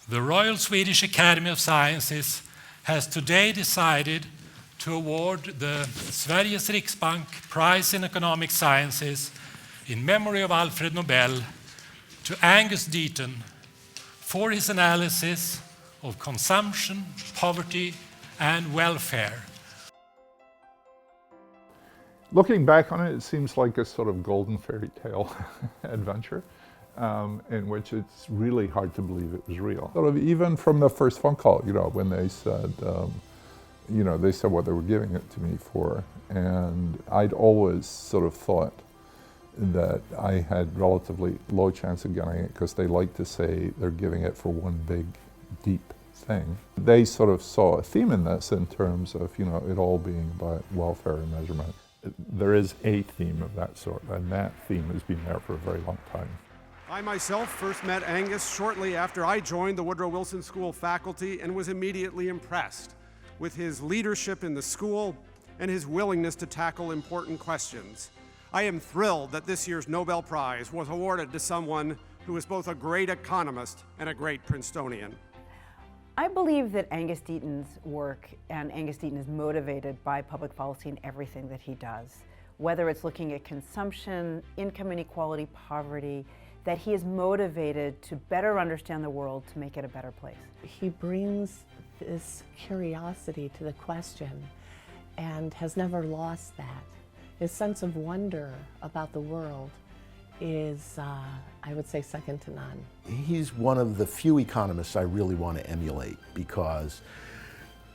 The Royal Swedish Academy of Sciences has today decided to award the Sveriges Riksbank Prize in Economic Sciences in memory of Alfred Nobel to Angus Deaton for his analysis of consumption, poverty, and welfare. Looking back on it, it seems like a sort of golden fairy tale adventure in which it's really hard to believe it was real. Sort of even from the first phone call, you know, when they said, they said what they were giving it to me for, and I'd always sort of thought that I had relatively low chance of getting it because they like to say they're giving it for one big, deep thing. They sort of saw a theme in this in terms of, you know, it all being about welfare and measurement. There is a theme of that sort, and that theme has been there for a very long time. I myself first met Angus shortly after I joined the Woodrow Wilson School faculty and was immediately impressed with his leadership in the school and his willingness to tackle important questions. I am thrilled that this year's Nobel Prize was awarded to someone who is both a great economist and a great Princetonian. I believe that Angus Deaton's work, and Angus Deaton is motivated by public policy in everything that he does, whether it's looking at consumption, income inequality, poverty, that he is motivated to better understand the world to make it a better place. He brings this curiosity to the question and has never lost that. His sense of wonder about the world is, I would say, second to none. He's one of the few economists I really want to emulate because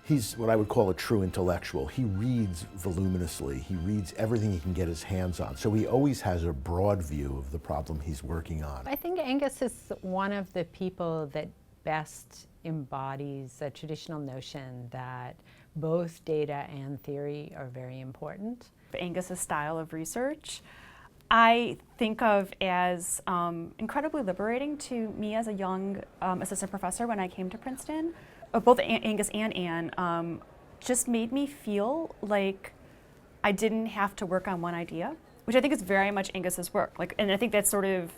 he's what I would call a true intellectual. He reads voluminously. He reads everything he can get his hands on. So he always has a broad view of the problem he's working on. I think Angus is one of the people that best embodies a traditional notion that both data and theory are very important. Angus's style of research I think of as incredibly liberating to me as a young assistant professor when I came to Princeton. Both Angus and Anne just made me feel like I didn't have to work on one idea, which I think is very much Angus's work. And I think that's sort of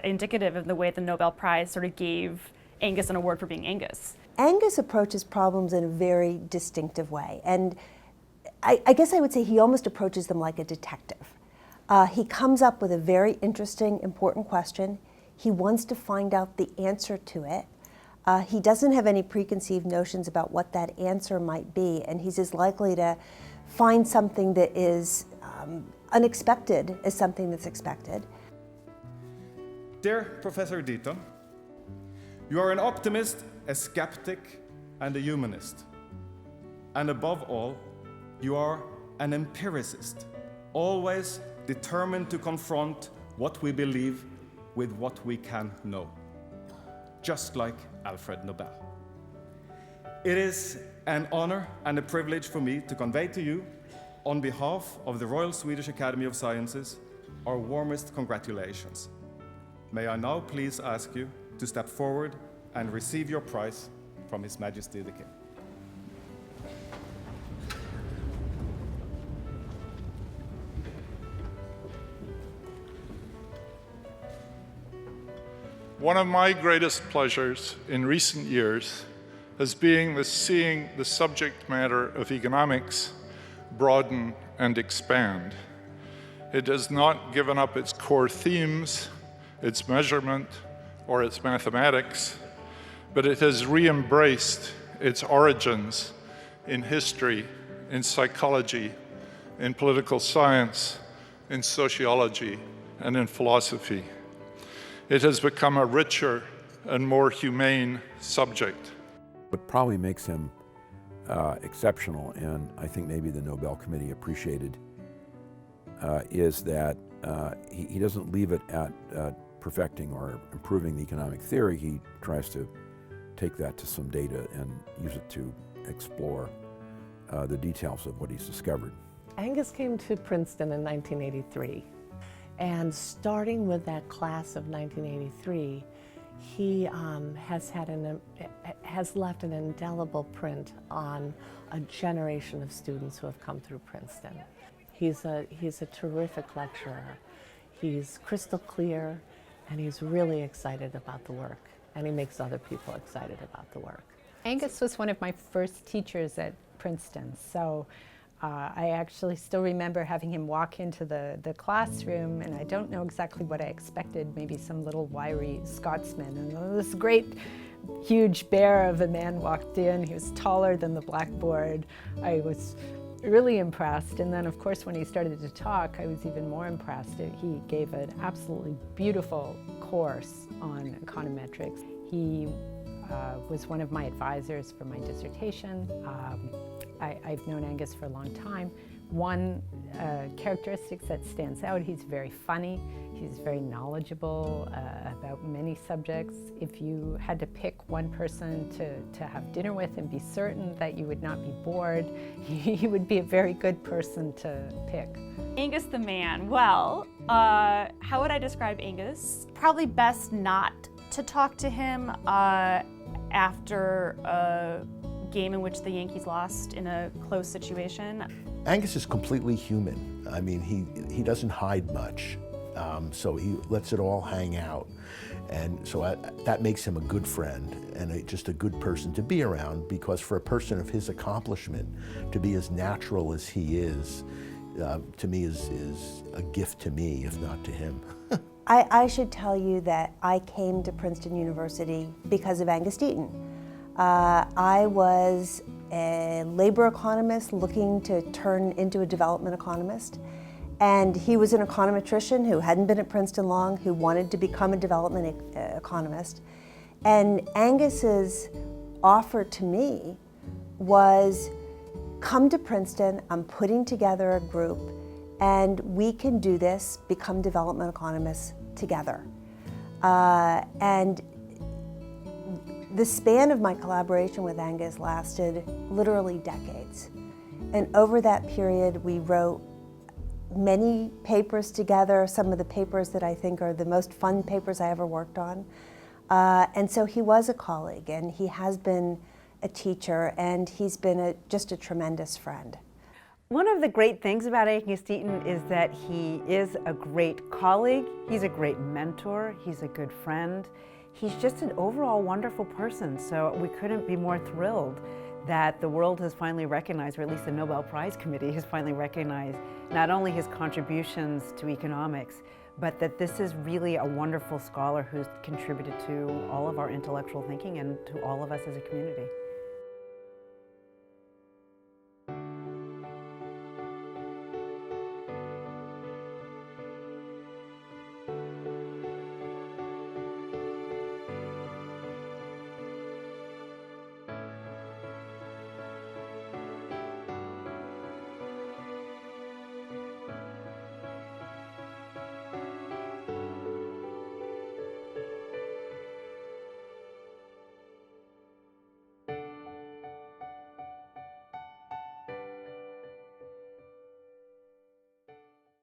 indicative of the way the Nobel Prize sort of gave Angus an award for being Angus. Angus approaches problems in a very distinctive way, and I guess I would say he almost approaches them like a detective. He comes up with a very interesting, important question. He wants to find out the answer to it. He doesn't have any preconceived notions about what that answer might be, and he's as likely to find something that is unexpected as something that's expected. Dear Professor Deaton, you are an optimist, a skeptic, and a humanist. And above all, you are an empiricist, always determined to confront what we believe with what we can know, just like Alfred Nobel. It is an honor and a privilege for me to convey to you, on behalf of the Royal Swedish Academy of Sciences, our warmest congratulations. May I now please ask you to step forward and receive your prize from His Majesty the King. One of my greatest pleasures in recent years has been seeing the subject matter of economics broaden and expand. It has not given up its core themes, its measurement, or its mathematics, but it has re-embraced its origins in history, in psychology, in political science, in sociology, and in philosophy. It has become a richer and more humane subject. What probably makes him exceptional, and I think maybe the Nobel Committee appreciated, is that he doesn't leave it at perfecting or improving the economic theory. He tries to take that to some data and use it to explore the details of what he's discovered. Angus came to Princeton in 1983. And starting with that class of 1983, he has left an indelible print on a generation of students who have come through Princeton. He's a terrific lecturer. He's crystal clear, and he's really excited about the work. and he makes other people excited about the work. Angus was one of my first teachers at Princeton, so I actually still remember having him walk into the classroom, and I don't know exactly what I expected, maybe some little wiry Scotsman, and this great huge bear of a man walked in. He was taller than the blackboard. I was really impressed, and then of course when he started to talk, I was even more impressed. He gave an absolutely beautiful course on econometrics. He was one of my advisors for my dissertation. I've known Angus for a long time. One characteristic that stands out, he's very funny, he's very knowledgeable about many subjects. If you had to pick one person to have dinner with and be certain that you would not be bored, he would be a very good person to pick. Angus the man. Well, how would I describe Angus? Probably best not to talk to him after a game in which the Yankees lost in a close situation. Angus is completely human. I mean, he doesn't hide much, so he lets it all hang out. And so that makes him a good friend and just a good person to be around, because for a person of his accomplishment to be as natural as he is, to me is a gift to me, if not to him. I should tell you that I came to Princeton University because of Angus Deaton. I was a labor economist looking to turn into a development economist, and he was an econometrician who hadn't been at Princeton long, who wanted to become a development economist. And Angus's offer to me was, come to Princeton, I'm putting together a group, and we can do this, become development economists together. And the span of my collaboration with Angus lasted literally decades. And over that period, we wrote many papers together, some of the papers that I think are the most fun papers I ever worked on. And so he was a colleague, and he has been a teacher, and he's been just a tremendous friend. One of the great things about Angus Deaton is that he is a great colleague, he's a great mentor, he's a good friend. He's just an overall wonderful person, so we couldn't be more thrilled that the world has finally recognized, or at least the Nobel Prize Committee has finally recognized, not only his contributions to economics, but that this is really a wonderful scholar who's contributed to all of our intellectual thinking and to all of us as a community.